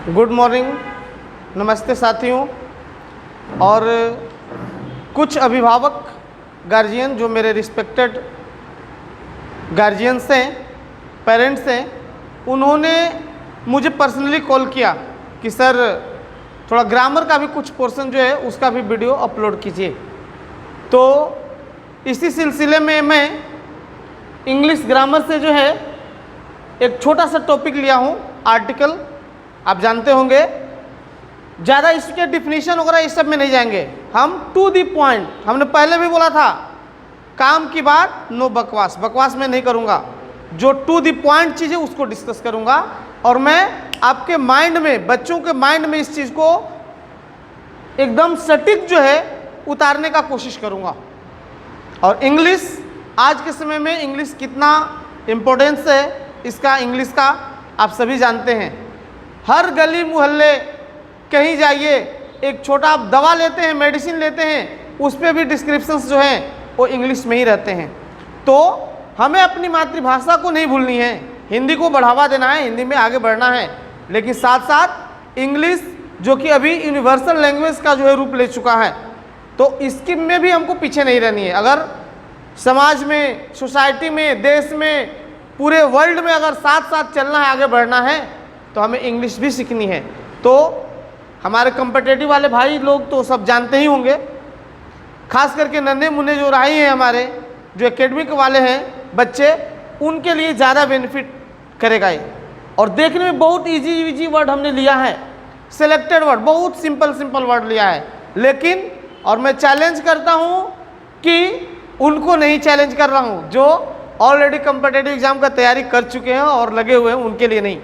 Good morning, नमस्ते साथियों। और कुछ अभिभावक गार्जियन जो मेरे रिस्पेक्टेड गार्जियंस हैं, पेरेंट्स हैं, उन्होंने मुझे पर्सनली कॉल किया कि सर थोड़ा ग्रामर का भी कुछ पोर्शन जो है उसका भी वीडियो अपलोड कीजिए। तो इसी सिलसिले में मैं इंग्लिश ग्रामर से जो है एक छोटा सा टॉपिक लिया हूँ, आर्टिकल। आप जानते होंगे, ज़्यादा इसके डिफिनीशन वगैरह इस सब में नहीं जाएंगे, हम टू दी पॉइंट। हमने पहले भी बोला था, काम की बात, नो बकवास। बकवास मैं नहीं करूँगा, जो टू दी पॉइंट चीज़ है उसको डिस्कस करूँगा। और मैं आपके माइंड में, बच्चों के माइंड में इस चीज़ को एकदम सटीक जो है उतारने का कोशिश करूँगा। और इंग्लिश, आज के समय में इंग्लिश कितना इम्पोर्टेंस है इसका, इंग्लिश का आप सभी जानते हैं। हर गली मोहल्ले कहीं जाइए, एक छोटा आप दवा लेते हैं, मेडिसिन लेते हैं, उस पर भी डिस्क्रिप्शंस जो हैं वो इंग्लिश में ही रहते हैं। तो हमें अपनी मातृभाषा को नहीं भूलनी है, हिंदी को बढ़ावा देना है, हिंदी में आगे बढ़ना है, लेकिन साथ साथ इंग्लिश जो कि अभी यूनिवर्सल लैंग्वेज का जो है रूप ले चुका है, तो इसकी में भी हमको पीछे नहीं रहनी है। अगर समाज में, सोसाइटी में, देश में, पूरे वर्ल्ड में अगर साथ साथ चलना है, आगे बढ़ना है, तो हमें इंग्लिश भी सीखनी है। तो हमारे कॉम्पिटिटिव वाले भाई लोग तो सब जानते ही होंगे, खास करके नन्हे मुन्ने जो राही हैं, हमारे जो एकेडमिक वाले हैं बच्चे, उनके लिए ज़्यादा बेनिफिट करेगा ये। और देखने में बहुत इजी वर्ड हमने लिया है, सिलेक्टेड वर्ड, बहुत सिंपल वर्ड लिया है, लेकिन और मैं चैलेंज करता हूँ कि उनको नहीं चैलेंज कर रहा हूँ जो ऑलरेडी कॉम्पिटिटिव एग्जाम का तैयारी कर चुके हैं और लगे हुए हैं, उनके लिए नहीं।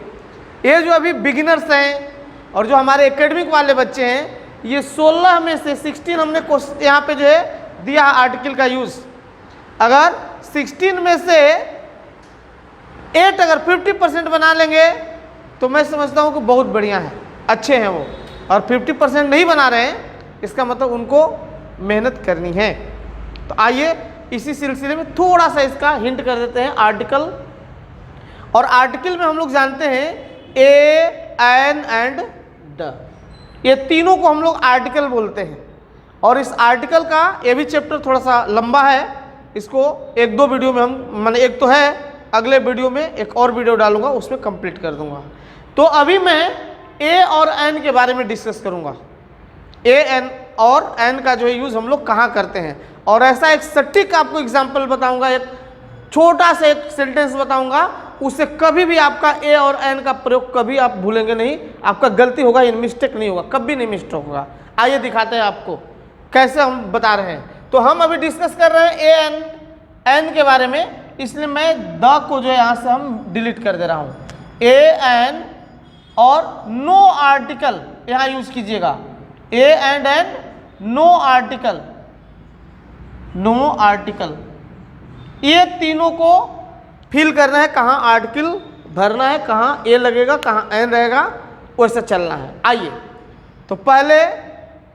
ये जो अभी बिगिनर्स हैं और जो हमारे एकेडमिक वाले बच्चे हैं, ये 16 में से 16 हमने यहाँ पे जो है दिया आर्टिकल का यूज़। अगर 16 में से 8 अगर 50% बना लेंगे तो मैं समझता हूँ कि बहुत बढ़िया है, अच्छे हैं वो। और 50% नहीं बना रहे हैं, इसका मतलब उनको मेहनत करनी है। तो आइए इसी सिलसिले में थोड़ा सा इसका हिंट कर देते हैं, आर्टिकल। और आर्टिकल में हम लोग जानते हैं ए, एन एंड ड, ये तीनों को हम लोग आर्टिकल बोलते हैं। और इस आर्टिकल का ये भी चैप्टर थोड़ा सा लंबा है, इसको एक दो वीडियो में हम, माने एक तो है, अगले वीडियो में एक और वीडियो डालूंगा, उसमें कंप्लीट कर दूंगा। तो अभी मैं ए और एन के बारे में डिस्कस करूंगा। ए, एन और एन का जो है यूज़ हम लोग कहाँ करते हैं, और ऐसा एक सटीक आपको एग्जाम्पल बताऊंगा, एक छोटा सा एक सेंटेंस बताऊंगा, उससे कभी भी आपका ए और एन का प्रयोग कभी आप भूलेंगे नहीं, आपका गलती होगा, इन मिस्टेक नहीं होगा, कभी नहीं मिस्टेक होगा। आइए दिखाते हैं आपको कैसे हम बता रहे हैं। तो हम अभी डिस्कस कर रहे हैं ए एन के बारे में, इसलिए मैं द को जो है यहाँ से हम डिलीट कर दे रहा हूँ। ए एन और नो आर्टिकल यहाँ यूज कीजिएगा, a and an, no article, no article, ये तीनों को फिल करना है, कहाँ आर्टिकल भरना है, कहाँ ए लगेगा, कहाँ एन रहेगा, वैसा चलना है। आइए, तो पहले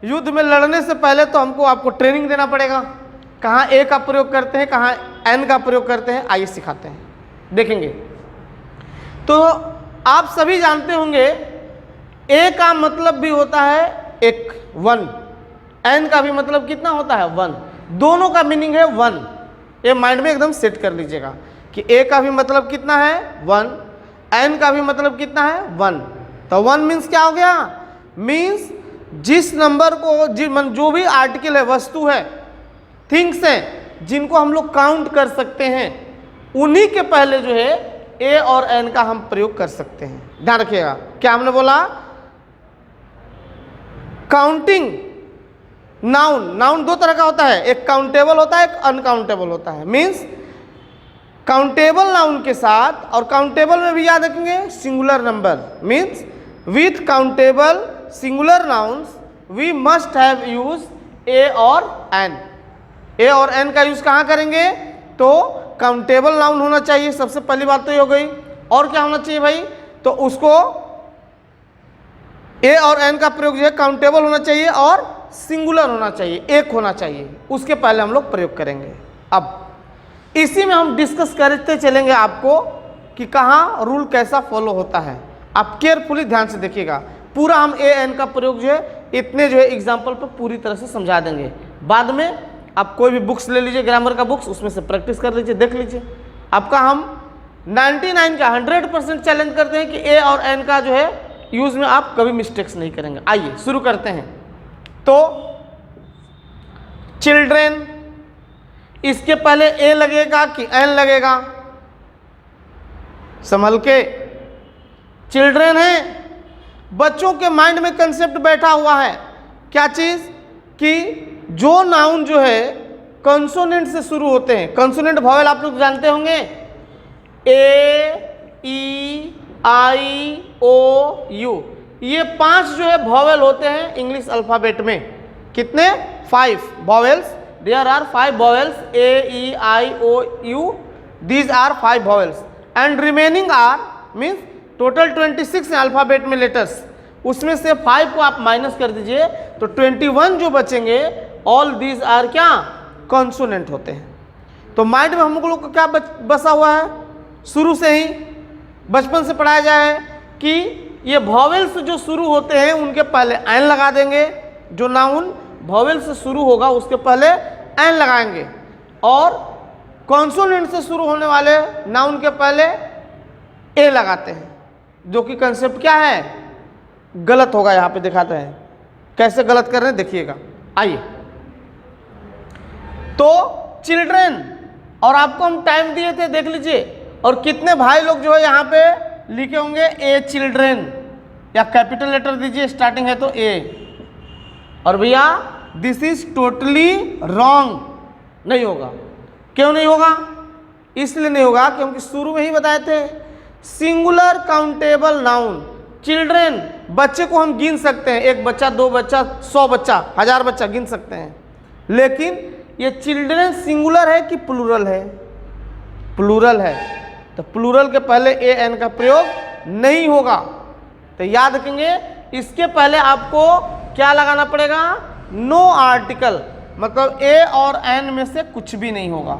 युद्ध में लड़ने से पहले तो हमको आपको ट्रेनिंग देना पड़ेगा, कहाँ ए का प्रयोग करते हैं, कहाँ एन का प्रयोग करते हैं। आइए सिखाते हैं, देखेंगे। तो आप सभी जानते होंगे ए का मतलब भी होता है एक, 1, एन का भी मतलब कितना होता है, 1, दोनों का मीनिंग है 1। ये माइंड में एकदम सेट कर लीजिएगा कि ए का भी मतलब कितना है, 1, एन का भी मतलब कितना है, 1। तो 1 मीन्स क्या हो गया, मीन्स जिस नंबर को, जो भी आर्टिकल है, वस्तु है, थिंग्स हैं, जिनको हम लोग काउंट कर सकते हैं, उन्हीं के पहले जो है ए और एन का हम प्रयोग कर सकते हैं। ध्यान रखिएगा, क्या हमने बोला, काउंटिंग नाउन दो तरह का होता है, एक काउंटेबल होता है, एक अनकाउंटेबल होता है। मीन्स काउंटेबल नाउन के साथ, और काउंटेबल में भी याद रखेंगे singular number, means with countable singular nouns we must have use a और एन। ए और एन का यूज कहाँ करेंगे, तो काउंटेबल नाउन होना चाहिए, सबसे पहली बात तो ये हो गई। और क्या होना चाहिए भाई, तो उसको ए और एन का प्रयोग जो है काउंटेबल होना चाहिए और सिंगुलर होना चाहिए, एक होना चाहिए, उसके पहले हम लोग प्रयोग करेंगे। अब इसी में हम डिस्कस करते चलेंगे आपको कि कहाँ रूल कैसा फॉलो होता है। आप केयरफुली ध्यान से देखिएगा, पूरा हम ए एन का प्रयोग जो है इतने जो है एग्जाम्पल पर पूरी तरह से समझा देंगे। बाद में आप कोई भी बुक्स ले लीजिए, ग्रामर का बुक्स, उसमें से प्रैक्टिस कर लीजिए, देख लीजिए। आपका हम 99 का 100% चैलेंज करते हैं कि ए और एन का जो है यूज में आप कभी मिस्टेक्स नहीं करेंगे। आइए शुरू करते हैं। तो चिल्ड्रेन, इसके पहले ए लगेगा कि एन लगेगा? संभल के। चिल्ड्रेन है, बच्चों के माइंड में कंसेप्ट बैठा हुआ है क्या चीज कि जो नाउन जो है कंसोनेंट से शुरू होते हैं। कंसोनेंट वॉवेल आप लोग जानते होंगे, ए, ई, आई, ओ, यू, ये 5 जो है वॉवेल होते हैं इंग्लिश अल्फाबेट में। कितने? 5 vowels. There are 5 vowels, A, E, I, O, U, these are 5 vowels and remaining are means total 26 है अल्फाबेट में लेटर्स, उसमें से 5 को आप माइनस कर दीजिए तो 21 जो बचेंगे, ऑल दीज आर क्या? कॉन्सोनेंट होते हैं। तो माइंड में हम लोग को क्या बसा हुआ है? शुरू से ही बचपन से पढ़ाया जाए है कि ये वॉवेल्स जो शुरू होते हैं उनके पहले एन लगा देंगे। जो नाउन वॉवेल से शुरू होगा उसके पहले एन लगाएंगे, और कॉन्सोनेंट से शुरू होने वाले नाउन के पहले ए लगाते हैं, जो कि कंसेप्ट क्या है? गलत होगा। यहां पे दिखाते हैं कैसे गलत कर रहे हैं, देखिएगा। आइए, तो चिल्ड्रेन, और आपको हम टाइम दिए थे, देख लीजिए। और कितने भाई लोग जो है यहाँ पे लिखे होंगे ए चिल्ड्रेन, या कैपिटल लेटर दीजिए, स्टार्टिंग है तो ए। और भैया दिस इज टोटली रॉन्ग, नहीं होगा। क्यों नहीं होगा? इसलिए नहीं होगा क्योंकि शुरू में ही बताए थे सिंगुलर काउंटेबल नाउन। चिल्ड्रेन, बच्चे को हम गिन सकते हैं, 1 बच्चा, 2 बच्चा, 100 बच्चा, 1000 बच्चा गिन सकते हैं, लेकिन ये चिल्ड्रेन सिंगुलर है कि प्लूरल है? प्लूरल है, तो प्लूरल के पहले ए एन का प्रयोग नहीं होगा। तो याद रखेंगे, इसके पहले आपको क्या लगाना पड़ेगा? नो आर्टिकल, मतलब ए और एन में से कुछ भी नहीं होगा।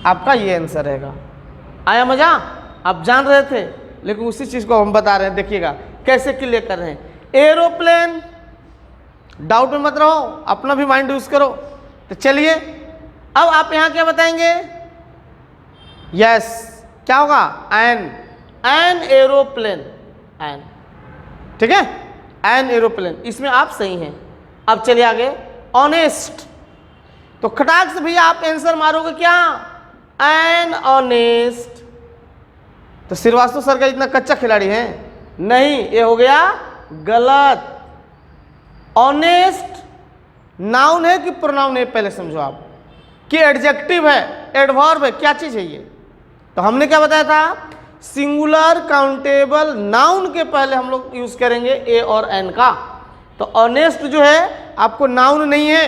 आपका ये आंसर रहेगा। आया मजा? आप जान रहे थे, लेकिन उसी चीज को हम बता रहे हैं, देखिएगा कैसे क्लियर कर रहे हैं। एरोप्लेन, डाउट में मत रहो, अपना भी माइंड यूज करो। तो चलिए, अब आप यहां क्या बताएंगे? यस, क्या होगा? एन एरोप्लेन, एन, ठीक है, एन एरोप्लेन, इसमें आप सही हैं। अब चलिए आगे, ऑनेस्ट। तो खटाक से भैया आप आंसर मारोगे क्या? An honest. तो श्रीवास्तव सर का इतना कच्चा खिलाड़ी है? नहीं, ये हो गया गलत। ऑनेस्ट नाउन है कि प्रोनाउन है? पहले समझो आप कि एडजेक्टिव है, एडवर्ब है, क्या चीज है ये? तो हमने क्या बताया था? सिंगुलर काउंटेबल नाउन के पहले हम लोग यूज करेंगे ए और एन का। तो ऑनेस्ट जो है आपको नाउन नहीं है,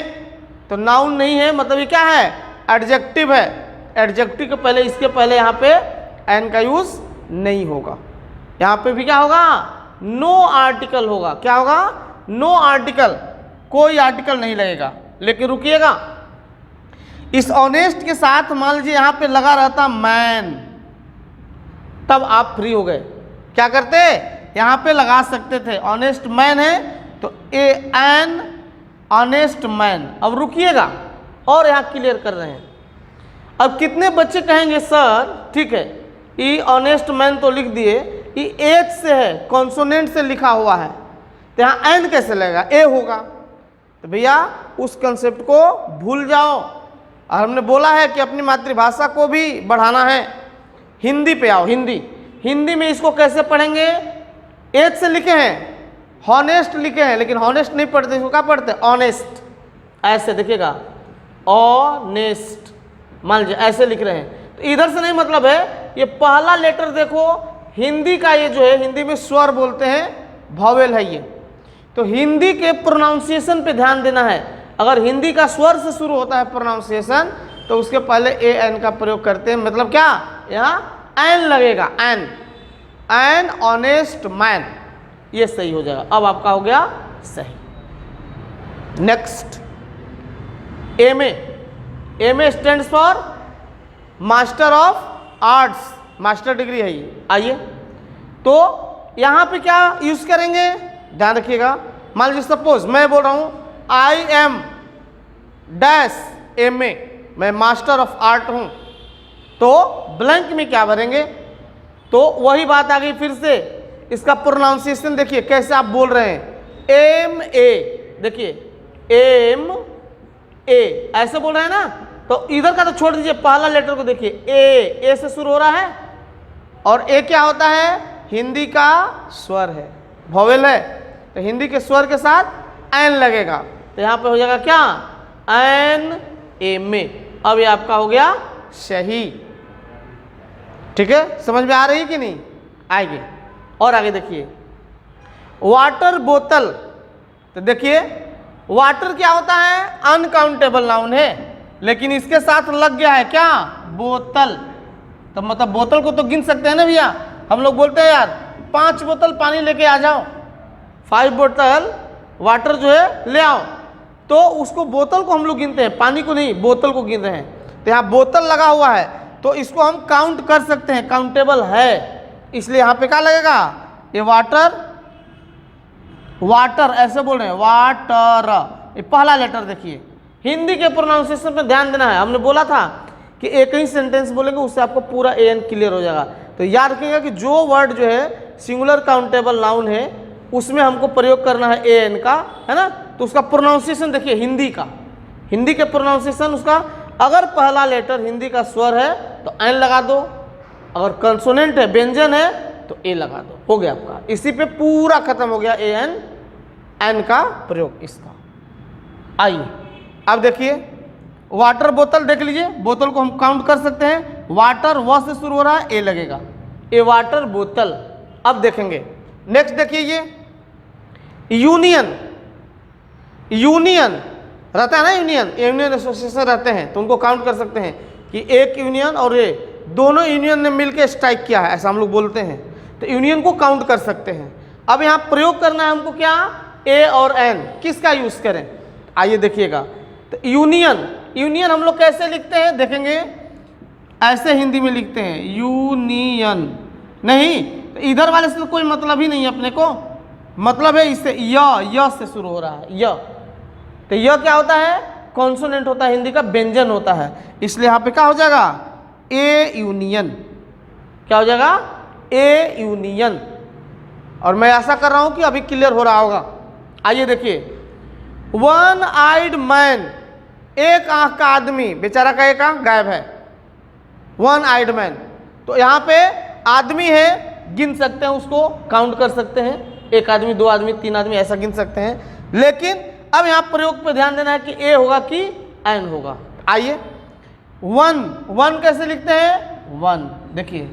तो नाउन नहीं है मतलब ये क्या है? एडजेक्टिव है। एडजेक्टिव के पहले, इसके पहले यहाँ पे एन का यूज नहीं होगा। यहाँ पे भी क्या होगा? नो आर्टिकल होगा। क्या होगा? नो आर्टिकल, कोई आर्टिकल नहीं लगेगा। लेकिन रुकिएगा, इस ऑनेस्ट के साथ मान लीजिए यहाँ पे लगा रहता मैन, तब आप फ्री हो गए। क्या करते? यहाँ पे लगा सकते थे, ऑनेस्ट मैन है तो ए एन ऑनेस्ट मैन। अब रुकिएगा, और यहाँ क्लियर कर रहे हैं। अब कितने बच्चे कहेंगे सर ठीक है, ई ऑनेस्ट मैन तो लिख दिए, ई एच से है, कॉन्सोनेंट से लिखा हुआ है, तो यहाँ एन कैसे लगेगा? ए होगा। तो भैया उस कंसेप्ट को भूल जाओ। और हमने बोला है कि अपनी मातृभाषा को भी बढ़ाना है। हिंदी पे आओ, हिंदी में इसको कैसे पढ़ेंगे? एच से लिखे हैं, हॉनेस्ट लिखे हैं, लेकिन हॉनेस्ट नहीं पढ़ते, इसको क्या पढ़ते? ऑनेस्ट। ऐसे देखिएगा, ऑनेस्ट, मान लीजिए ऐसे लिख रहे हैं, तो इधर से नहीं मतलब है। ये पहला लेटर देखो, हिंदी का ये जो है, हिंदी में स्वर बोलते हैं, वॉवेल है ये। तो हिंदी के प्रोनाउंसिएशन पे ध्यान देना है। अगर हिंदी का स्वर से शुरू होता है प्रोनाउंसिएशन, तो उसके पहले ए एन का प्रयोग करते हैं। मतलब क्या? यहाँ एन लगेगा, एन ऑनेस्ट मैन, ये सही हो जाएगा। अब आपका हो गया सही। Next, MA stands for master of arts, master degree है ये। आइए, तो यहाँ पे क्या यूज करेंगे? ध्यान रखिएगा। मान लीजिए सपोज मैं बोल रहा हूं आई एम डैश MA, मैं मास्टर ऑफ आर्ट हूं, तो ब्लैंक में क्या भरेंगे? तो वही बात आ गई फिर से। इसका प्रोनाउंसिएशन देखिए कैसे आप बोल रहे हैं, MA, देखिए MA ऐसे बोल रहे हैं ना। तो इधर का तो छोड़ दीजिए, पहला लेटर को देखिए, ए से शुरू हो रहा है, और ए क्या होता है? हिंदी का स्वर है, वोवेल है। तो हिंदी के स्वर के साथ एन लगेगा, तो यहां पे हो जाएगा क्या? NMA। अब ये आपका हो गया सही। ठीक है, समझ में आ रही कि नहीं? आएगी। और आगे देखिए, वाटर बोतल। तो देखिए वाटर क्या होता है? अनकाउंटेबल नाउन है, लेकिन इसके साथ लग गया है क्या? बोतल। तो मतलब बोतल को तो गिन सकते हैं ना भैया। हम लोग बोलते हैं यार 5 बोतल पानी लेके आ जाओ, 5 बोतल वाटर जो है ले आओ, तो उसको बोतल को हम लोग गिनते हैं, पानी को नहीं, बोतल को गिन रहे हैं। तो यहाँ बोतल लगा हुआ है, तो इसको हम काउंट कर सकते हैं, काउंटेबल है, इसलिए यहाँ पे क्या लगेगा? ये वाटर, वाटर ऐसे बोल रहे हैं, वाटर। ये पहला लेटर देखिए। हिंदी के प्रोनाउंसिएशन पे ध्यान देना है। हमने बोला था कि एक ही सेंटेंस बोलेंगे, उससे आपको पूरा AN क्लियर हो जाएगा। तो याद रखिएगा कि जो वर्ड जो है सिंगुलर काउंटेबल नाउन है, उसमें हमको प्रयोग करना है AN का, है ना। तो उसका प्रोनाउंसिएशन देखिए हिंदी का, हिंदी के प्रोनाउंसिएशन उसका, अगर पहला लेटर हिंदी का स्वर है तो N लगा दो, अगर कंसोनेंट है, व्यंजन है, तो A लगा दो, हो गया आपका। इसी पे पूरा खत्म हो गया AN, N का प्रयोग इसका। आइए अब देखिए, वाटर बोतल देख लीजिए, बोतल को हम काउंट कर सकते हैं, वाटर व से शुरू हो रहा है, A लगेगा, ए वाटर बोतल। अब देखेंगे नेक्स्ट, देखिए ये यूनियन, यूनियन रहता है ना, यूनियन, यूनियन एसोसिएशन रहते हैं, तो उनको काउंट कर सकते हैं कि एक यूनियन और ये दोनों यूनियन ने मिलकर स्ट्राइक किया है, ऐसा हम लोग बोलते हैं, तो यूनियन को काउंट कर सकते हैं। अब यहाँ प्रयोग करना है हमको क्या? A और N, किसका यूज करें? आइए देखिएगा। तो यूनियन, यूनियन हम लोग कैसे लिखते हैं देखेंगे, ऐसे हिंदी में लिखते हैं यूनियन, नहीं तो इधर वाले से तो कोई मतलब ही नहीं है अपने को, मतलब है इससे य से शुरू हो रहा है, य। तो य क्या होता है? कॉन्सोनेंट होता है, हिंदी का व्यंजन होता है, इसलिए यहाँ पे क्या हो जाएगा? A union. क्या हो जाएगा? A union. और मैं ऐसा कर रहा हूं कि अभी क्लियर हो रहा होगा। आइए देखिए, वन आइड मैन, एक आंख का आदमी, बेचारा का एक आंख गायब है, वन आइड मैन। तो यहाँ पे आदमी है, गिन सकते हैं, उसको काउंट कर सकते हैं, एक आदमी, 2 आदमी, 3 आदमी, ऐसा गिन सकते हैं। लेकिन अब यहाँ प्रयोग पे ध्यान देना है कि ए होगा कि एन होगा। आइए, वन, वन कैसे लिखते हैं? वन, देखिए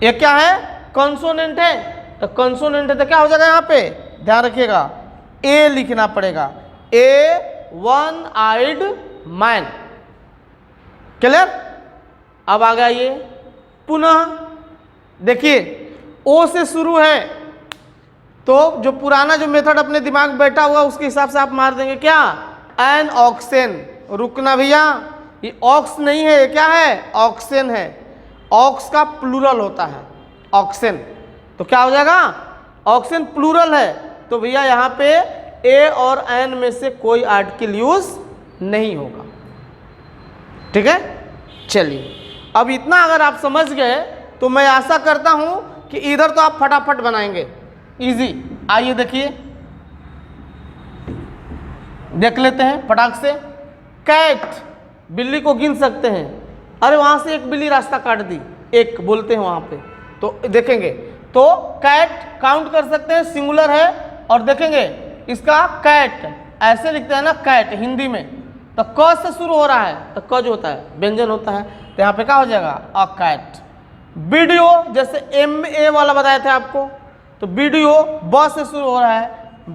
ये क्या है? कंसोनेंट है, तो कंसोनेंट है तो क्या हो जाएगा? यहाँ पे ध्यान रखिएगा, ए लिखना पड़ेगा, ए वन आइड मैन। क्लियर? अब आ गया ये, पुनः देखिए ओ से शुरू है, तो जो पुराना जो मेथड अपने दिमाग में बैठा हुआ उसके हिसाब से आप मार देंगे क्या? एन ऑक्सेन। रुकना भैया, ये ऑक्स नहीं है, ये क्या है? ऑक्सेन है। ऑक्स का प्लूरल होता है ऑक्सेन, तो क्या हो जाएगा? ऑक्सेन प्लूरल है, तो भैया यहाँ पे ए और एन में से कोई आर्टिकल यूज नहीं होगा। ठीक है, चलिए अब इतना अगर आप समझ गए तो मैं आशा करता हूं कि इधर तो आप फटाफट बनाएंगे, इजी। आइए देखिए, देख लेते हैं फटाक से। कैट, बिल्ली को गिन सकते हैं, अरे वहां से एक बिल्ली रास्ता काट दी, एक बोलते हैं वहां पे, तो देखेंगे तो कैट काउंट कर सकते हैं, सिंगुलर है। और देखेंगे इसका कैट ऐसे लिखते हैं ना, कैट हिंदी में, तो क से शुरू हो रहा है, तो क जो होता है व्यंजन होता है, तो यहाँ पे क्या हो जाएगा? A cat. वीडियो, जैसे MA वाला बताए थे आपको, तो वीडियो ब से शुरू हो रहा है,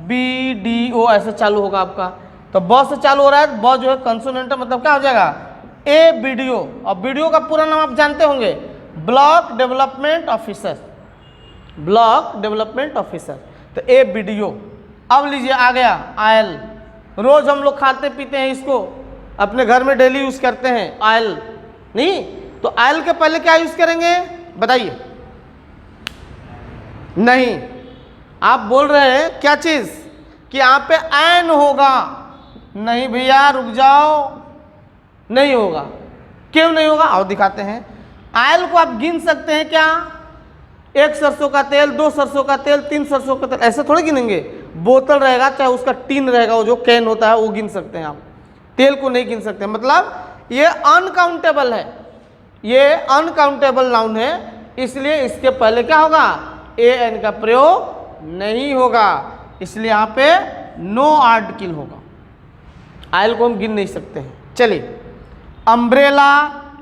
BDO ऐसे चालू होगा आपका, तो ब से चालू हो रहा है, ब जो है कंसोनेंट, मतलब क्या हो जाएगा? ए वीडियो। और वीडियो का पूरा नाम आप जानते होंगे, block development officer, block development officer, तो ए वीडियो। अब लीजिए आ गया आयल, रोज हम लोग खाते पीते हैं इसको, अपने घर में डेली यूज करते हैं आयल, नहीं तो आयल के पहले क्या यूज करेंगे बताइए? नहीं, आप बोल रहे हैं क्या चीज कि यहाँ पे एन होगा, नहीं भैया रुक जाओ, नहीं होगा। क्यों नहीं होगा आओ दिखाते हैं। ऑयल को आप गिन सकते हैं क्या? 1 सरसों का तेल, 2 सरसों का तेल, 3 सरसों का तेल, ऐसे थोड़े गिनेंगे। बोतल रहेगा चाहे उसका टीन रहेगा, वो जो कैन होता है वो गिन सकते हैं आप, तेल को नहीं गिन सकते। मतलब ये अनकाउंटेबल है, ये अनकाउंटेबल नाउन है, इसलिए इसके पहले क्या होगा? ए एन का प्रयोग नहीं होगा, इसलिए यहाँ पे नो आर्टिकल होगा। ऑयल को हम गिन नहीं सकते हैं। चलिए, अम्ब्रेला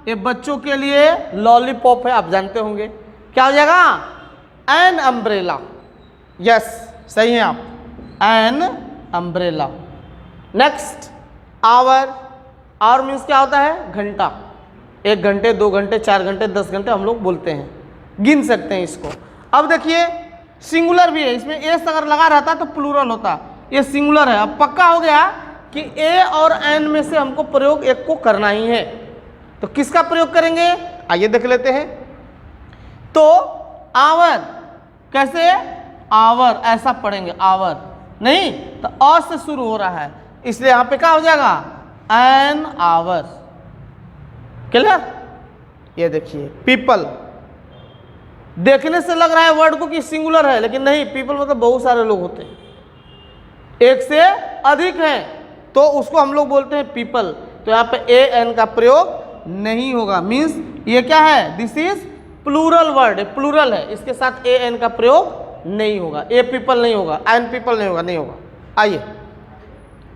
ये बच्चों के लिए लॉलीपॉप है, आप जानते होंगे। क्या हो जाएगा? An umbrella. यस सही है आप, an umbrella. Next, hour. Hour means क्या होता है? घंटा। 1 घंटे, 2 घंटे, 4 घंटे, 10 घंटे हम लोग बोलते हैं, गिन सकते हैं इसको। अब देखिए सिंगुलर भी है, इसमें एस अगर लगा रहता तो प्लूरल होता, ये सिंगुलर है। अब पक्का हो गया कि ए और एन में से हमको प्रयोग एक को करना ही है, तो किसका प्रयोग करेंगे? आइए देख लेते हैं। तो आवर कैसे? आवर ऐसा पढ़ेंगे, आवर नहीं तो अ से शुरू हो रहा है, इसलिए यहां पे क्या हो जाएगा? An hour. क्लियर? ये देखिए पीपल, देखने से लग रहा है वर्ड को कि सिंगुलर है, लेकिन नहीं, पीपल मतलब बहुत सारे लोग होते हैं, एक से अधिक हैं, तो उसको हम लोग बोलते हैं पीपल। तो यहाँ पे ए एन का प्रयोग नहीं होगा, मीन्स ये क्या है? This is plural word, plural है, इसके साथ ए एन का प्रयोग नहीं होगा। ए पीपल नहीं होगा, एन पीपल नहीं होगा, नहीं होगा। आइए,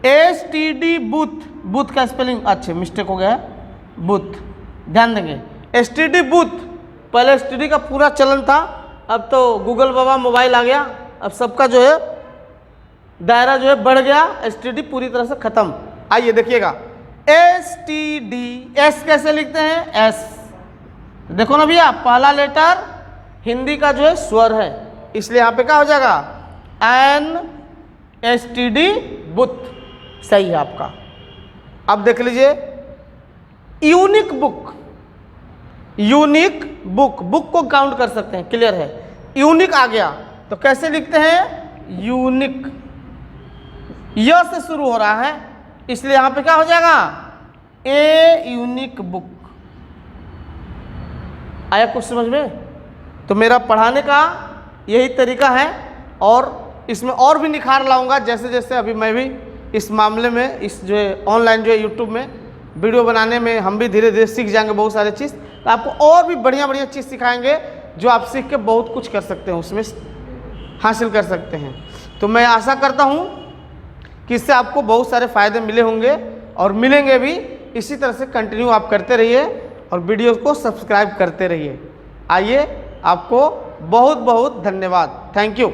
STD बूथ, बूथ का स्पेलिंग अच्छे मिस्टेक हो गया है, बूथ, ध्यान देंगे। STD बूथ, पहले STD का पूरा चलन था, अब तो गूगल बाबा मोबाइल आ गया, अब सबका जो है दायरा जो है बढ़ गया, STD पूरी तरह से खत्म। आइए देखिएगा, STD, एस कैसे लिखते हैं? एस, देखो ना भैया, पहला लेटर हिंदी का जो है स्वर है, इसलिए यहाँ पे क्या हो जाएगा? STD बुथ, सही है आपका। अब देख लीजिए, unique book, unique book, book को काउंट कर सकते हैं, क्लियर है। यूनिक आ गया तो कैसे लिखते हैं? यूनिक, य से शुरू हो रहा है, इसलिए यहां पे क्या हो जाएगा? A unique book. आया कुछ समझ में? तो मेरा पढ़ाने का यही तरीका है, और इसमें और भी निखार लाऊंगा जैसे जैसे अभी मैं भी इस मामले में, इस जो है ऑनलाइन जो है यूट्यूब में वीडियो बनाने में हम भी धीरे धीरे सीख जाएंगे बहुत सारे चीज़, तो आपको और भी बढ़िया बढ़िया चीज़ सिखाएंगे जो आप सीख के बहुत कुछ कर सकते हैं, उसमें हासिल कर सकते हैं। तो मैं आशा करता हूँ कि इससे आपको बहुत सारे फ़ायदे मिले होंगे और मिलेंगे भी। इसी तरह से कंटिन्यू आप करते रहिए और वीडियो को सब्सक्राइब करते रहिए। आइए, आपको बहुत बहुत धन्यवाद, थैंक यू।